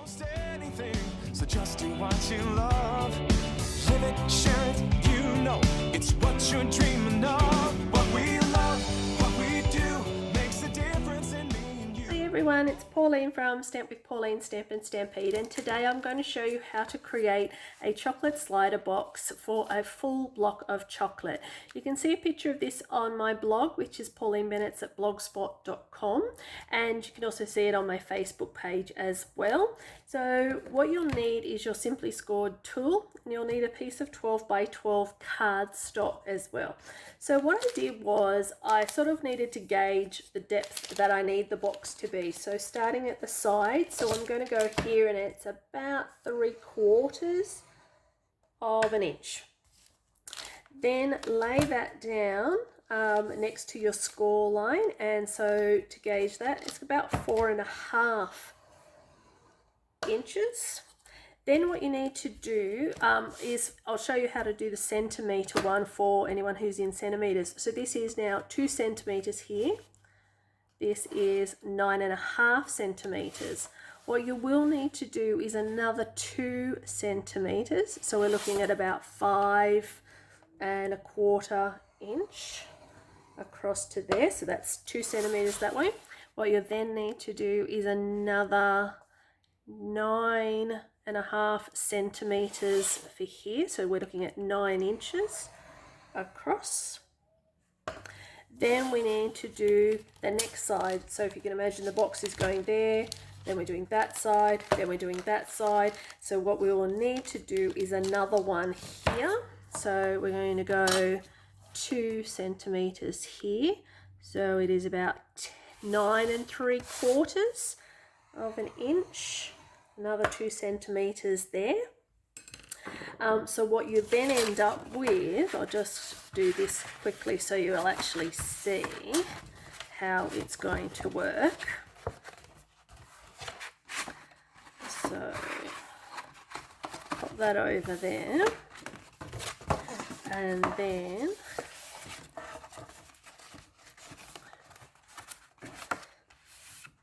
Most anything, so just do what you love. Live it, share it, you know it's what you're dreaming of. What we love, what we do makes a difference in me and you. Hi everyone, it's Pauline from Stamp with Pauline, Stamp and Stampede, and today I'm going to show you how to create a chocolate slider box for a full block of chocolate. You can see a picture of this on my blog, which is paulinebennett's@blogspot.com, and you can also see it on my Facebook page as well. So what you'll need is your simply scored tool, and you'll need a piece of 12 by 12 cardstock as well. So what I did was I sort of needed to gauge the depth that I need the box to be. So starting at the side, so I'm going to go here and it's about 3/4 of an inch. Then lay that down next to your score line, and so to gauge that, it's about 4.5 inches. Then what you need to do is, I'll show you how to do the centimetre one for anyone who's in centimetres. So this is now 2 centimetres here. This is 9.5 centimetres. What you will need to do is another 2 centimetres. So we're looking at about 5.25 inch across to there. So that's 2 centimetres that way. What you then need to do is another 9.5 centimetres for here. So we're looking at 9 inches across. Then we need to do the next side. So if you can imagine, the box is going there, then we're doing that side, then we're doing that side. So what we will need to do is another one here. So we're going to go 2 centimetres here. So it is about 9.75 of an inch. Another 2 centimetres there. So what you then end up with, I'll just do this quickly so you'll actually see how it's going to work. So pop that over there, and then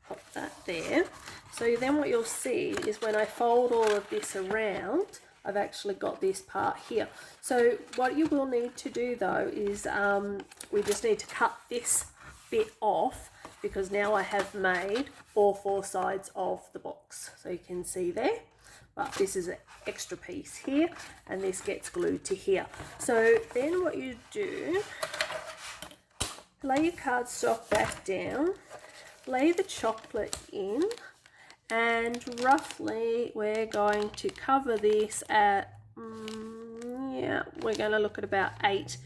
pop that there. So then what you'll see is when I fold all of this around, I've actually got this part here. So what you will need to do though is we just need to cut this bit off, because now I have made all 4 sides of the box. So you can see there, but this is an extra piece here, and this gets glued to here. So then what you do, lay your cardstock back down, lay the chocolate in, and roughly we're going to cover this at, we're going to look at about 8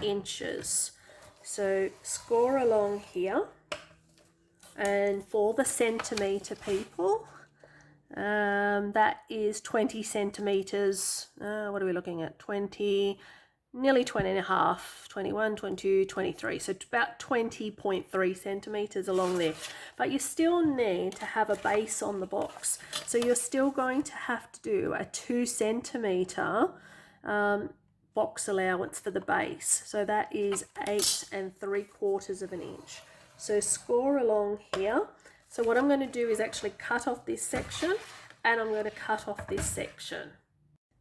inches. So score along here, and for the centimetre people, that is 20 centimetres. What are we looking at? 20, nearly 20.5, 21, 22, 23. So about 20.3 centimetres along there. But you still need to have a base on the box. So you're still going to have to do a 2 centimetre box allowance for the base. So that is 8.75 of an inch. So score along here. So what I'm going to do is actually cut off this section, and I'm going to cut off this section.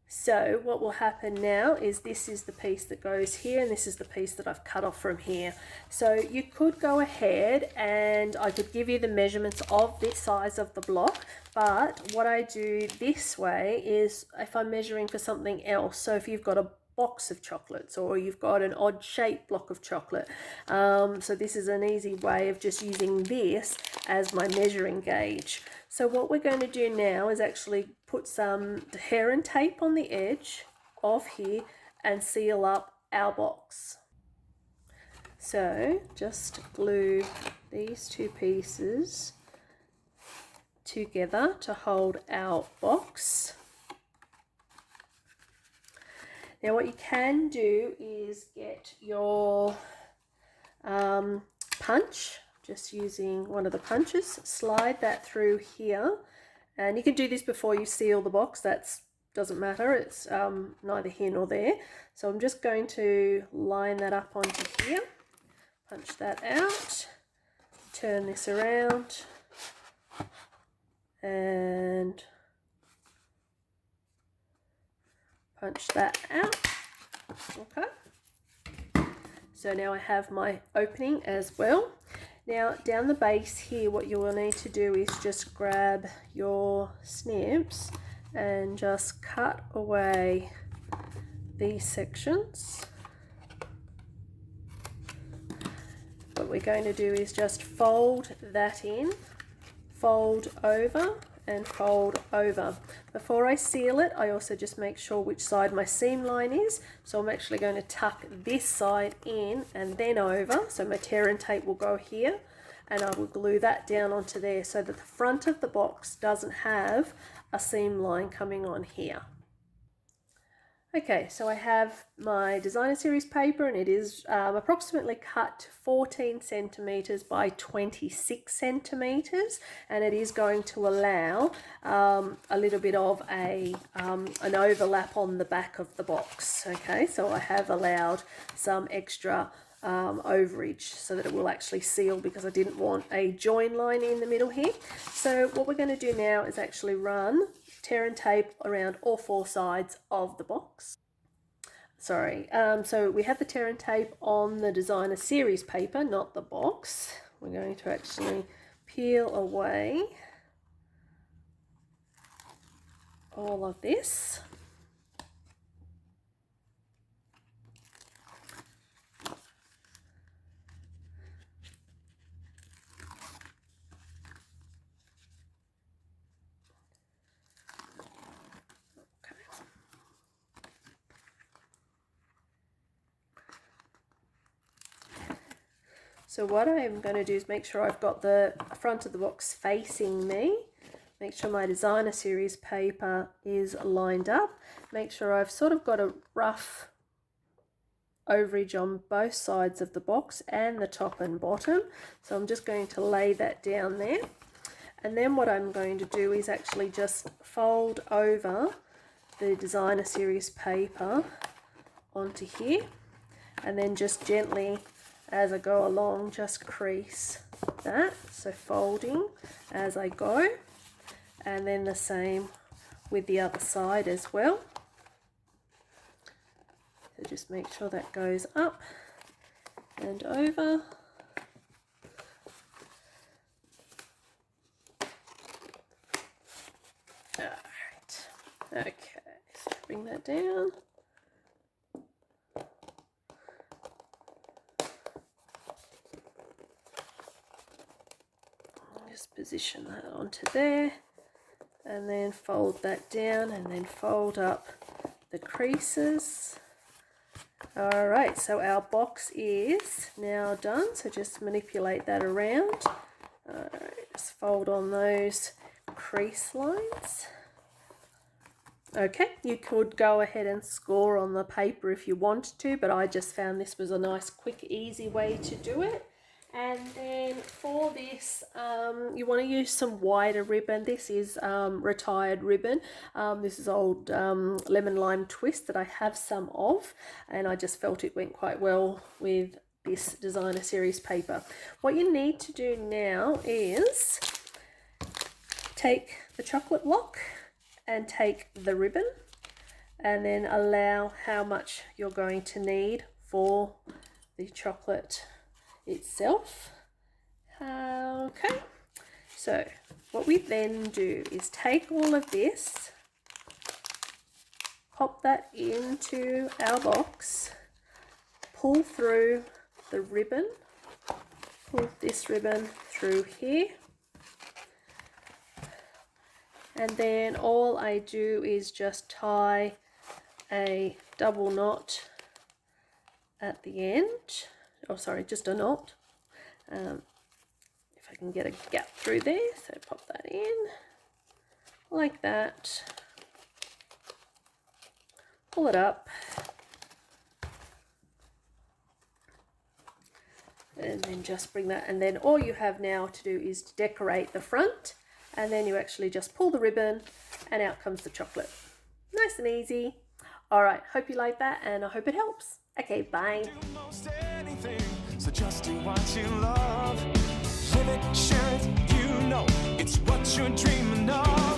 So what will happen now is this is the piece that goes here, and this is the piece that I've cut off from here. So you could go ahead and I could give you the measurements of this size of the block, but what I do this way is if I'm measuring for something else, so if you've got a box of chocolates or you've got an odd shaped block of chocolate, so this is an easy way of just using this as my measuring gauge. So what we're going to do now is actually put some hair and tape on the edge of here and seal up our box. So just glue these 2 pieces together to hold our box. Now what you can do is get your punch, just using one of the punches, slide that through here, and you can do this before you seal the box, that doesn't matter, it's neither here nor there. So I'm just going to line that up onto here, punch that out, turn this around, and punch that out. Okay. So now I have my opening as well. Now down the base here, what you will need to do is just grab your snips and just cut away these sections. What we're going to do is just fold that in, fold over and fold over. Before I seal it, I also just make sure which side my seam line is. So I'm actually going to tuck this side in and then over. So my tear and tape will go here, and I will glue that down onto there so that the front of the box doesn't have a seam line coming on here. Okay, so I have my designer series paper, and it is approximately cut 14 centimeters by 26 centimeters, and it is going to allow a little bit of an overlap on the back of the box. Okay, so I have allowed some extra overage so that it will actually seal, because I didn't want a join line in the middle here. So what we're going to do now is actually run tear and tape around all four sides of the box. So we have the tear and tape on the designer series paper, not the box. We're going to actually peel away all of this. So what I'm going to do is make sure I've got the front of the box facing me. Make sure my designer series paper is lined up. Make sure I've sort of got a rough overage on both sides of the box and the top and bottom. So I'm just going to lay that down there. And then what I'm going to do is actually just fold over the designer series paper onto here, and then just gently, as I go along, just crease that, so folding as I go, and then the same with the other side as well. So just make sure that goes up and over. Alright, okay, so bring that down. Position that onto there, and then fold that down, and then fold up the creases. Alright, so our box is now done, so just manipulate that around. Alright, just fold on those crease lines. Okay, you could go ahead and score on the paper if you wanted to, but I just found this was a nice, quick, easy way to do it. And then for this, you want to use some wider ribbon. This is retired ribbon. This is old lemon lime twist that I have some of, and I just felt it went quite well with this designer series paper. What you need to do now is take the chocolate block and take the ribbon, and then allow how much you're going to need for the chocolate itself. Okay, so what we then do is take all of this, pop that into our box, pull through the ribbon, pull this ribbon through here, and then all I do is just tie a double knot at the end. Oh, sorry, just a knot. If I can get a gap through there, so pop that in like that, pull it up, and then just bring that, and then all you have now to do is to decorate the front, and then you actually just pull the ribbon and out comes the chocolate. Nice and easy. All right, hope you like that, and I hope it helps. Okay, bye. So just do what you love. Live it, share it, you know it's what you're dreaming of.